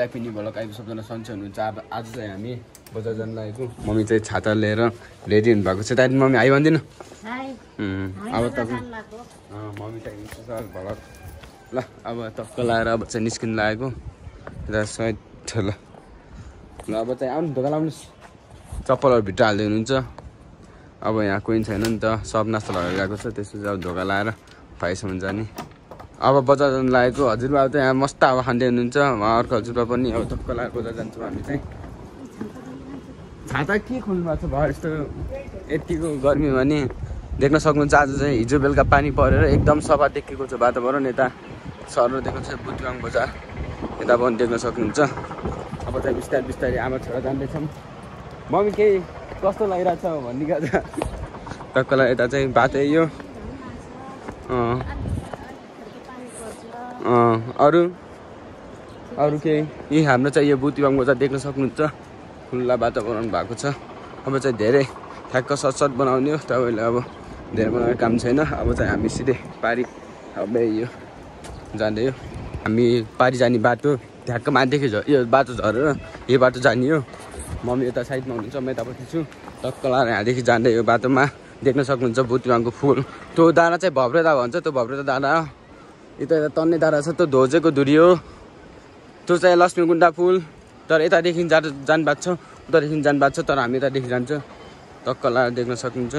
Happy new vlog आइको सबजना सन्चै हुनुहुन्छ। आज चाहिँ हामी बजार जान लागेको। मम्मी चाहिँ छाता लिएर रेडी हुनुभएको छ। त्यहाँदेखि मम्मी आइ भन्दिनँ। अब तपाईँ मम्मी चाहिँ हिँड्छ सर भ्लग ल। अब टक्क लाएर अब चाहिँ निस्किनु लागेको र सायद ल ल अब चाहिँ आउनु ढोका लाउनुहोस्। चप्पलहरू भित्र हाल्दै हुनुहुन्छ। अब यहाँ कोही छैन नि त, सब नास्ता लगेर गएको छ। त्यसपछि अब ढोका लाएर भाइसम्म जाने। अब बजार जानु लागेको। हजुरबा त यहाँ मस्त हावा खाँदै हुनुहुन्छ। उहाँ अर्को हजुरबा पनि अब टक्क लाएर बजार जान्छौँ हामी चाहिँ। छाता के खोल्नु भएको छ भर यस्तो यतिको गर्मी भने देख्न सक्नुहुन्छ। आज चाहिँ हिजो बेलुका पानी परेर एकदम सफा देखेको छ वातावरण। यता सहर देख्नु छ बुटिवाङ बजार, यता पनि देख्न सक्नुहुन्छ। अब चाहिँ बिस्तारै बिस्तारै आमा छोरा जाँदैछौँ। मम्मी केही कस्तो लागिरहेको छ भनिदिएको छ। टक्कलाई यता चाहिँ बाटो यो अरू केही यही हाम्रो चाहिँ यो बुटिवाङ बजार देख्न सक्नुहुन्छ। खुल्ला वातावरण भएको छ। अब चाहिँ धेरै ठ्याक्क सटसट बनाउने हो। तपाईँले अब धेरै बनाउने काम छैन। अब चाहिँ हामी सिधै पारी अब यो जाँदै हो। हामी पारी जाने बाटो ठ्याक्क माथिदेखि यो बाटो झरेर यो बाटो जाने हो। मम्मी यता साइडमा हुनुहुन्छ, म यतापट्टि छु। टक्क लाएर यहाँदेखि जाँदै यो बाटोमा देख्न सक्नुहुन्छ बुटिवाङको फुल। त्यो डाँडा चाहिँ भव्रेता भन्छ। त्यो भव्रेता डाँडा हो। यता तन्ने डाँडा छ, त्यो धोजेको धुरी हो। त्यो चाहिँ लक्ष्मीकुण्डा पुल। तर यतादेखि जानु भएको छ, उतादेखि जानु भएको छ। तर हामी यतादेखि जान्छ। टक्क लाएर देख्न सक्नुहुन्छ।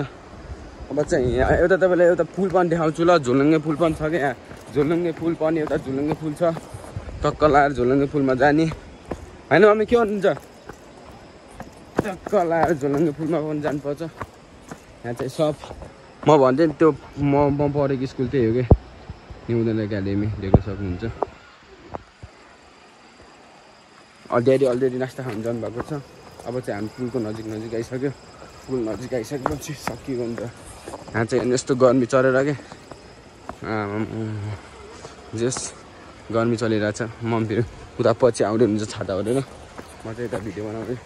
अब चाहिँ यहाँ एउटा तपाईँलाई एउटा पुल पनि देखाउँछु ल। झोलुङ्गे पुल पनि छ क्या यहाँ। झोलुङ्गे पुल पनि एउटा झोलुङ्गे पुल छ। टक्क लाएर झोलुङ्गे पुलमा जाने होइन। मम्मी के भन्नुहुन्छ? टक्क लाएर झोलुङ्गे पुलमा पनि जानुपर्छ। यहाँ चाहिँ सब म भन्दै त्यो म पढेको स्कुल त्यही हो कि न्युदन एकाडेमी देख्न सक्नुहुन्छ। अलरेडी नास्ता खानु जानुभएको छ। अब चाहिँ हामी पुलको नजिक आइसक्यो। पुल नजिक आइसकेपछि सकिएको हुन्छ। यहाँ चाहिँ यस्तो गर्मी चढेर के जस गर्मी चलिरहेछ। मम्मी फेरि उता पछि आउँदै हुन्छ छाता ओढेर। म चाहिँ यता भिडियो बनाउँदै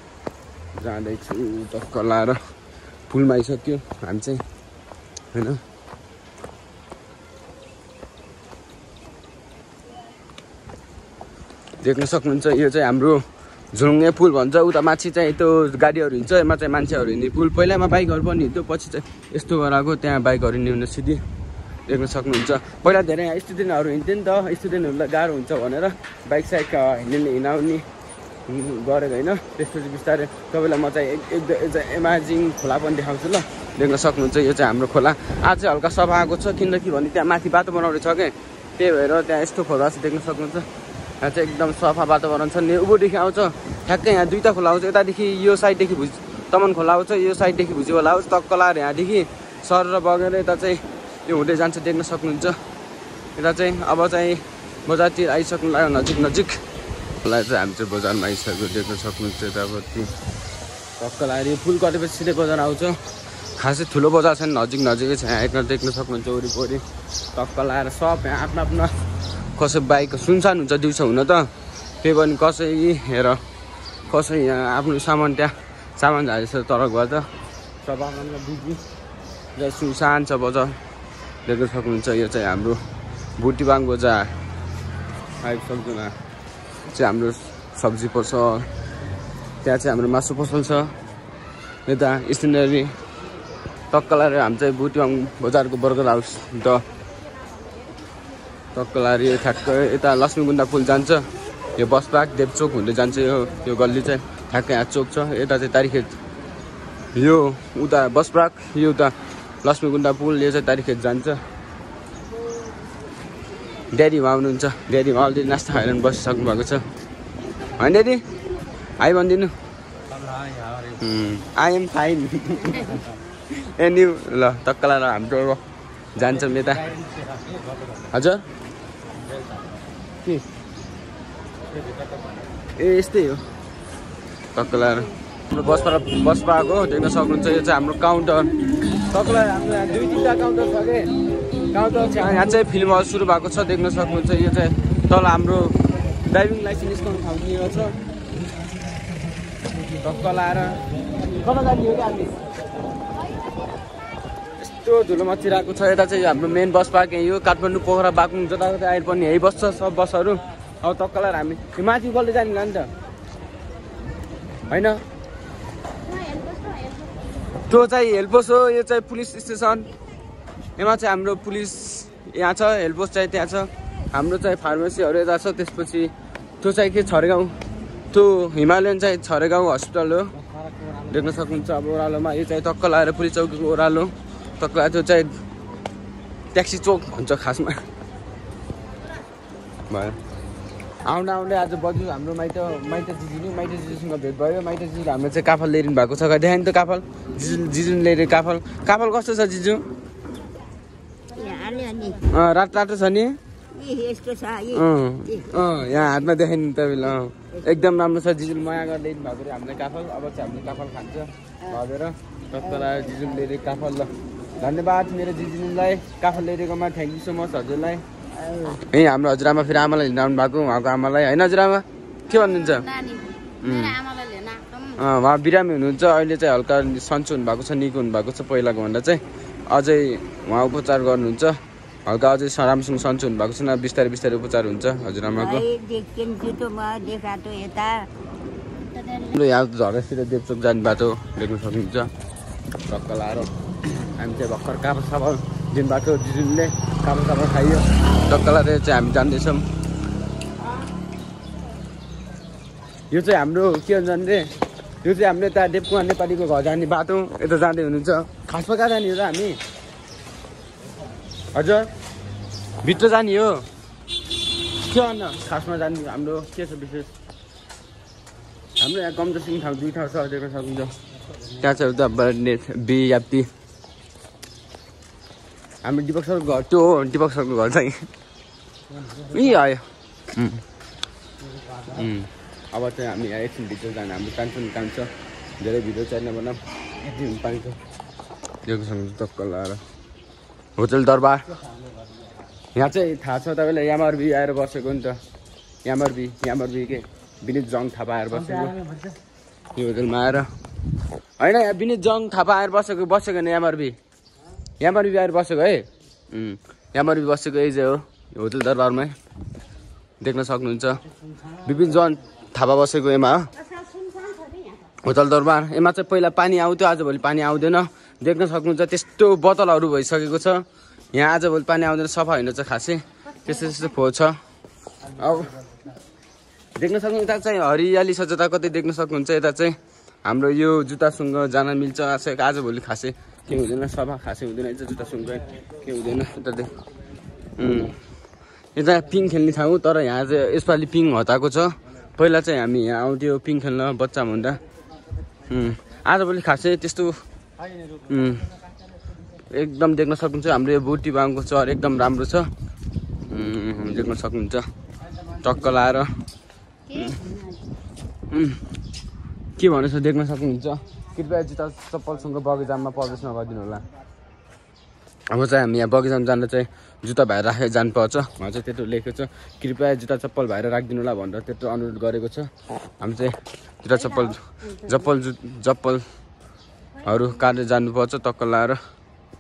जाँदैछु। टक्क लाएर पुलमा आइसक्यो हामी चाहिँ होइन। देख्न सक्नुहुन्छ यो चाहिँ हाम्रो झोलुङ्गे पुल भन्छ। उता माथि चाहिँ त्यो गाडीहरू हिँड्छ, यसमा चाहिँ मान्छेहरू हिँड्ने पुल। पहिलामा बाइकहरू पनि हिँड्थ्यो, पछि चाहिँ यस्तो गराएको त्यहाँ बाइकहरू हिँड्नु सिधै देख्न सक्नुहुन्छ। पहिला धेरै यहाँ स्टुडेन्टहरू हिँड्थ्यो नि त। स्टुडेन्टहरूलाई गाह्रो हुन्छ भनेर बाइक साइक हिँडाउने गरेको होइन। त्यसपछि बिस्तारै तपाईँलाई म चाहिँ एमाजिङ खोला पनि देखाउँछु ल। देख्न सक्नुहुन्छ यो चाहिँ हाम्रो खोला। आज चाहिँ हल्का सफा आएको छ किनकि भने त्यहाँ माथि बाटो बनाउने छ क्या। त्यही भएर त्यहाँ यस्तो खोला छ देख्न सक्नुहुन्छ। यहाँ चाहिँ एकदम सफा वातावरण छ नि। उँभोदेखि आउँछ ठ्याक्कै यहाँ दुईवटा खोला आउँछ। यतादेखि यो साइडदेखि तमन खोला आउँछ, यो साइडदेखि भुजी खोला आउँछ। टक्क लाएर यहाँदेखि सर बगेर यता चाहिँ यो हुँदै जान्छ देख्न सक्नुहुन्छ। यता चाहिँ अब चाहिँ बजारतिर आइसक्नु लाग्यो नजिक खोला चाहिँ हामी चाहिँ बजारमा आइसक्यो देख्न सक्नुहुन्छ। यतापट्टि टक्क लाएर यो पुल कटेपछि सिधै बजार आउँछ। खासै ठुलो बजार छैन, नजिकै छ। यहाँ देख्न सक्नुहुन्छ वरिपरि टक्क लाएर सब यहाँ आफ्नो कसै बाइक सुनसान हुन्छ दिउँसो हुन त। त्यही पनि कसै हेर कसै यहाँ आफ्नो सामान त्यहाँ सामान झारेछ तरकबाट सब आफ्नो बिजी र सुनसान छ बजार देख्न सक्नुहुन्छ। यो चाहिँ हाम्रो बुटिवाङ बजार आइसक्दैन। चाहिँ हाम्रो सब्जी पसल, त्यहाँ चाहिँ हाम्रो मासु पसल छ। यता स्टेसनरी टक्क लाएर हामी चाहिँ बुटिवाङ बजारको बर्गर हाउस द टक्क लाएर यो ठ्याक्क यता लक्ष्मीकुण्डा पुल जान्छ। यो बस पार्क देवचोक हुँदै जान्छ। यो गल्ली चाहिँ ठ्याक्कै यहाँ चोक छ। यता चाहिँ तारिखेत यो उता बस पार्क, यो उता लक्ष्मीकुण्डा पुल, यो चाहिँ तारिखेत जान्छ। ड्याडीमा आउनुहुन्छ। ड्याडीमा अलरेडी नास्ता खाएर बसिसक्नु भएको छ होइन ड्याडी? आइ भनिदिनु। I am fine. ए न्यु ल टक्क लाएर हाम्रो जान्छौँ यता। हजुर के ए यस्तै हो। टक्क लाएर हाम्रो बस पाएको देख्न सक्नुहुन्छ। यो चाहिँ हाम्रो काउन्टर। टक्क लाएर हाम्रो यहाँ 2-3टा काउन्टर छ कि। काउन्टर छ यहाँ चाहिँ फिल्महरू सुरु भएको छ देख्न सक्नुहुन्छ। यो चाहिँ तल हाम्रो ड्राइभिङ लाइसेन्स निस्काउने ठाउँ यो छ। टक्क लाएर कता जाने हो कि हामी? यस्तो धुलो मचिरहेको छ। यता चाहिँ हाम्रो मेन बस पार्क यो काठमाडौँ पोखरा बागलुङ जताततै आएर पनि यही बस्छ सब बसहरू। अब तक्कलाई हामी त्यो माथि बल्दै जाने नि त होइन त्यो चाहिँ हेल्पोस्ट हो यो चाहिँ पुलिस स्टेसन यहाँ चाहिँ हाम्रो पुलिस यहाँ छ हेल्पोस्ट चाहिँ त्यहाँ छ हाम्रो चाहिँ फार्मेसीहरू यता छ त्यसपछि त्यो चाहिँ के छरेगाउँ त्यो हिमालयन चाहिँ छरेगाउँ हस्पिटल हो देख्न सक्नुहुन्छ अब ओह्रालोमा यो चाहिँ तक्क लगाएर पुलिस चौकीको ओह्रालो तक्क त्यो चाहिँ ट्याक्सी चौक भन्छ खासमा भयो आउँदा आउँदै आज बजु हाम्रो माइती जिजुसँग भेट भयो माइती जिजुले हाम्रो चाहिँ काफल ल्याइरहनु भएको छ देखायो नि त काफल जिजुले ल्याइरहे काफल कस्तो छ जिजु रातो रातो छ नि यहाँ हातमा देखाइ नि तपाईँले एकदम राम्रो छ जिजुले माया गरेर ल्याइरहनु भएको रे हामीले काफल अब चाहिँ हामीले काफल खान्छ भएर तत्काल जिजुले ल्याइरहे काफल ल धन्यवाद मेरो जिजुलाई काफल ल्याइरहेकोमा थ्याङ्क यू सो मच हजुरलाई यही हाम्रो हजुरआमा फेरि आमालाई लिन आउनु भएको उहाँको आमालाई होइन हजुरआमा के भन्नुहुन्छ उहाँ बिरामी हुनुहुन्छ अहिले चाहिँ हल्का सन्चो हुनुभएको छ निको हुनुभएको छ पहिलाको भन्दा चाहिँ अझै उहाँ उपचार गर्नुहुन्छ हल्का अझै राम्रोसँग सन्चो हुनुभएको छैन बिस्तारै बिस्तारै उपचार हुन्छ हजुरआमाको यहाँ झरेतिर देवचोक जाने बाटो देख्न सक्नुहुन्छ टक्क लाएर हामी चाहिँ भर्खर काफल साफल दिनुभएको जिजुले काफल साफल खाइयो टक्क लाएर चाहिँ हामी जाँदैछौँ यो चाहिँ हाम्रो के भन्छ भने यो चाहिँ हाम्रो यता देवकुमार नेपालीको घर जाने बाटो यता जाँदै हुनुहुन्छ खासमा कहाँ जाने हो र हामी हजुर भित्र जाने हो के भन्न खासमा जाने हाम्रो के छ विशेष हाम्रो यहाँ कम्जोर सिङ ठाउँ 2 ठाउँ छ देख्न सक्नुहुन्छ त्यहाँ चाहिँ उता बियाप्ती हाम्रो दिपक सरको घर त्यो हो दिपक सरको घर चाहिँ यही आयो अब चाहिँ हामी यहाँ एकछिन भित्र जाने हाम्रो काम छ धेरै भिडियो चाहिने बनाऊँ दिन पाइन्छ देख्न सक्नुहुन्छ टक्क लाएर होटल दरबार यहाँ चाहिँ थाहा छ तपाईँलाई यामरबी आएर बसेको नि त यामरबी के विनित जङ थापा आएर बसेको यो होटलमा आएर होइन यहाँ विनित जङ थापा आएर बसेको नि यामरबी आएर बसेको है यामरबी बसेको यही चाहिँ हो होटल दरबारमै देख्न सक्नुहुन्छ विपिन जङ थापा बसेको एमा हो होटल दरबार एमा चाहिँ पहिला पानी आउँथ्यो आजभोलि पानी आउँदैन देख्न सक्नुहुन्छ त्यस्तो बोतलहरू भइसकेको छ यहाँ आजभोलि पानी आउँदैन सफा होइन चाहिँ खासै त्यस्तो फोहोर छ अब देख्न सक्नुहुन्छ यता चाहिँ हरियाली छ जता कतै देख्न सक्नुहुन्छ यता चाहिँ हाम्रो यो जुत्तासँग जान मिल्छ आजभोलि खासै के हुँदैन सफा खासै हुँदैन जुत्तासँग के हुँदैन यता पिङ खेल्ने ठाउँ तर यहाँ चाहिँ यसपालि पिङ हटाएको छ पहिला चाहिँ हामी यहाँ आउँथ्यो पिङ खेल्न बच्चा हुँदा आजभोलि खासै त्यस्तो एकदम देख्न सक्नुहुन्छ हाम्रो यो बुटी बाङको चर एकदम राम्रो छ देख्न सक्नुहुन्छ टक्क लाएर के भनेछ देख्न सक्नुहुन्छ कृपया जुत्ता चप्पलसँग बगैँचामा प्रवेश नगरिदिनु होला अब चाहिँ हामी यहाँ बगैँचामा जाँदा चाहिँ जुत्ता भाइर राखेर जानुपर्छ उहाँ चाहिँ त्यत्रो लेखेको छ कृपया जुत्ता चप्पल भाइर राखिदिनु होला भनेर त्यत्रो अनुरोध गरेको छ हामी चाहिँ जुत्ता चप्पलहरू काटेर जानुपर्छ टक्क लाएर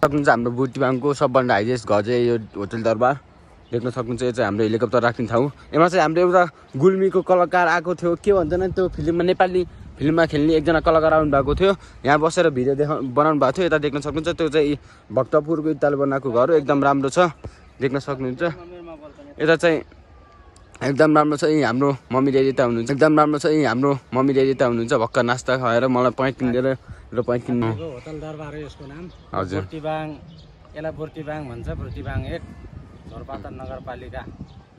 सक्नुहुन्छ हाम्रो बुटीबाङको सबभन्दा हाइएस्ट घर चाहिँ यो होटल दरबार देख्न सक्नुहुन्छ यो चाहिँ हाम्रो हेलिकप्टर राख्ने ठाउँ यसमा चाहिँ हाम्रो एउटा गुल्मीको कलाकार आएको थियो के भन्छन् त्यो फिल्ममा नेपाली फिल्ममा खेल्ने एकजना कलाकार आउनु भएको थियो यहाँ बसेर भिडियो बनाउनु भएको थियो यता देख्न सक्नुहुन्छ त्यो चाहिँ भक्तपुरको इत्ताल बनाएको घर हो एकदम राम्रो छ देख्न सक्नुहुन्छ यता चाहिँ एकदम राम्रो छ यी हाम्रो मम्मी ड्याडी यता हुनुहुन्छ एकदम राम्रो छ यी हाम्रो मम्मी ड्याडी यता हुनुहुन्छ भक्का नास्ता खुवाएर मलाई पॉइन्ट किनेर र पॉइन्ट किन्नु होटल दरबार हो यसको नाम हजुर बुर्तिबाङ यसलाई बुर्तिबाङ भन्छ बुर्तिबाङ 1 झोरपाता नगरपालिका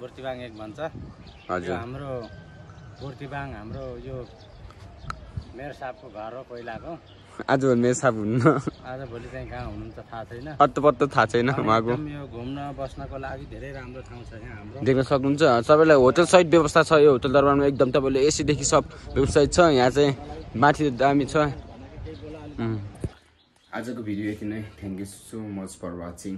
बुर्तिबाङ 1 भन्छ हजुर हाम्रो बुर्तिबाङ हाम्रो यो मेयर साहबको घर हो पहिलाको आजभोलि मेयर साहब हुन्न आजभोलि चाहिँ कहाँ हुनुहुन्छ थाहा छैन पत्तो थाहा छैन उहाँको यो घुम्न बस्नको लागि धेरै राम्रो ठाउँ छ यहाँ हाम्रो देख्न सक्नुहुन्छ सबैलाई होटल सहित व्यवस्था छ यो होटल दरबारमा एकदम तपाईँले एसीदेखि सब व्यवस्था छ यहाँ चाहिँ माथि दामी छ आजको भिडियो यति नै thank you so much for watching